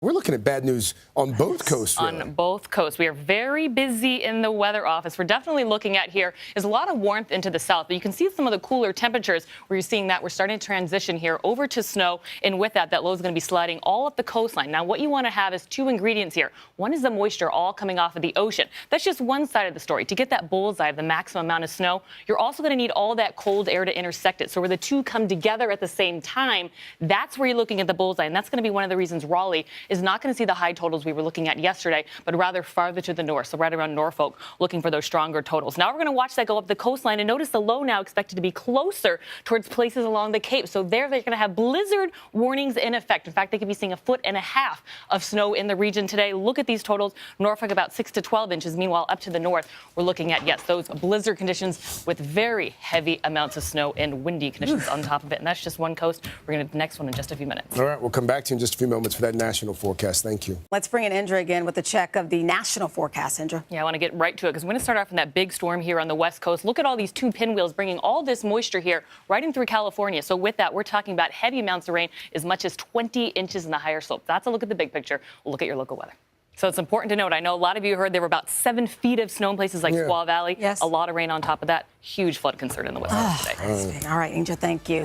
We're looking at bad news on both coasts. Really. On both coasts. We are very busy in the weather office. We're definitely looking at here is a lot of warmth into the south, but you can see some of the cooler temperatures where you're seeing that we're starting to transition here over to snow. And with that low is going to be sliding all up the coastline. Now, what you want to have is two ingredients here. One is the moisture all coming off of the ocean. That's just one side of the story. To get that bullseye of the maximum amount of snow, you're also going to need all that cold air to intersect it. So where the two come together at the same time, that's where you're looking at the bullseye. And that's going to be one of the reasons Raleigh is not going to see the high totals we were looking at yesterday, but rather farther to the north, so right around Norfolk, looking for those stronger totals. Now we're going to watch that go up the coastline, and notice the low now expected to be closer towards places along the Cape. So there they're going to have blizzard warnings in effect. In fact, they could be seeing 1.5 feet of snow in the region today. Look at these totals. Norfolk about 6 to 12 inches. Meanwhile, up to the north, we're looking at, yes, those blizzard conditions with very heavy amounts of snow and windy conditions on top of it. And that's just one coast. We're going to do the next one in just a few minutes. All right, we'll come back to you in just a few moments for that national forecast. Thank you. Let's bring in Indra again with a check of the national forecast. Indra. Yeah, I want to get right to it because we're going to start off in that big storm here on the west coast. Look at all these two pinwheels bringing all this moisture here right in through California. So with that, we're talking about heavy amounts of rain, as much as 20 inches in the higher slope. That's a look at the big picture. We'll look at your local weather. So it's important to note, I know a lot of you heard there were about 7 feet of snow in places like Squaw Valley. Yes. A lot of rain on top of that. Huge flood concern in the west coast today. All right, Indra, thank you.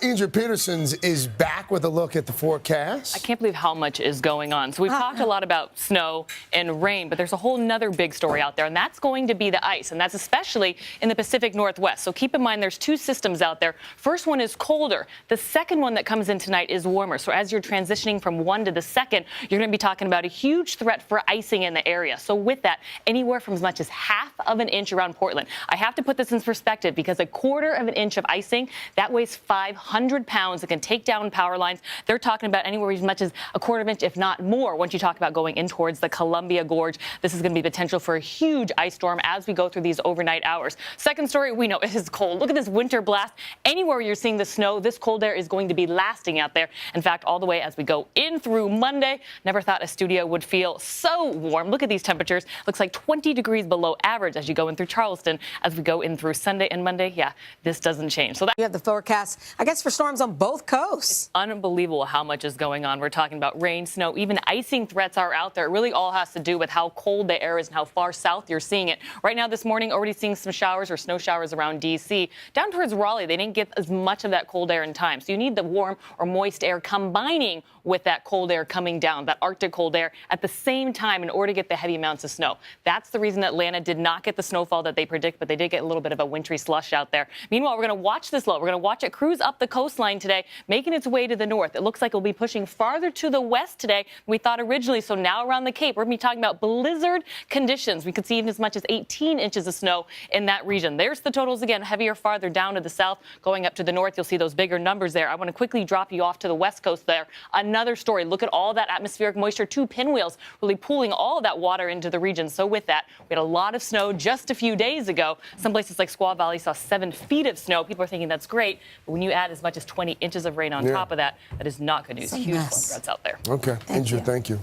Indra Petersons is back with a look at the forecast. I can't believe how much is going on. So we've talked a lot about snow and rain, but there's a whole nother big story out there, and that's going to be the ice, and that's especially in the Pacific Northwest. So keep in mind there's two systems out there. First one is colder. The second one that comes in tonight is warmer. So as you're transitioning from one to the second, you're going to be talking about a huge threat for icing in the area. So with that, anywhere from as much as 1/2 inch around Portland. I have to put this in perspective because 1/4 inch of icing, that weighs 500 pounds. It can take down power lines. They're talking about anywhere as much as 1/4 inch, if not more, once you talk about going in towards the Columbia Gorge. This is going to be potential for a huge ice storm as we go through these overnight hours. Second story, we know it is cold. Look at this winter blast. Anywhere you're seeing the snow, this cold air is going to be lasting out there. In fact, all the way as we go in through Monday. Never thought a studio would feel so warm. Look at these temperatures. Looks like 20 degrees below average as you go in through Charleston. As we go in through Sunday and Monday, yeah, this doesn't change. So You have the forecast, I guess, for storms on both coasts. Unbelievable how much is going on. We're talking about rain, snow, even icing threats are out there. It really all has to do with how cold the air is and how far south you're seeing it. Right now this morning, already seeing some showers or snow showers around D.C. Down towards Raleigh, they didn't get as much of that cold air in time. So you need the warm or moist air combining with that cold air coming down, that Arctic cold air, at the same time in order to get the heavy amounts of snow. That's the reason that Atlanta did not get the snowfall that they predict, but they did get a little bit of a wintry slush out there. Meanwhile, we're going to watch this low. We're going to watch it cruise up the coastline today, making its way to the north. It looks like it'll be pushing farther to the west today than we thought originally. So now around the Cape, we're going to be talking about blizzard conditions. We could see even as much as 18 inches of snow in that region. There's the totals again, heavier farther down to the south, going up to the north. You'll see those bigger numbers there. I want to quickly drop you off to the west coast there. Another story. Look at all that atmospheric moisture, two pinwheels really pooling all of that water into the region. So with that, we had a lot of snow just a few days ago. Some places like Squaw Valley saw 7 feet of snow. People are thinking that's great, but when you add as much as 20 inches of rain on top of that, that is not good news. Huge flood threats out there. Okay, Indra, thank you.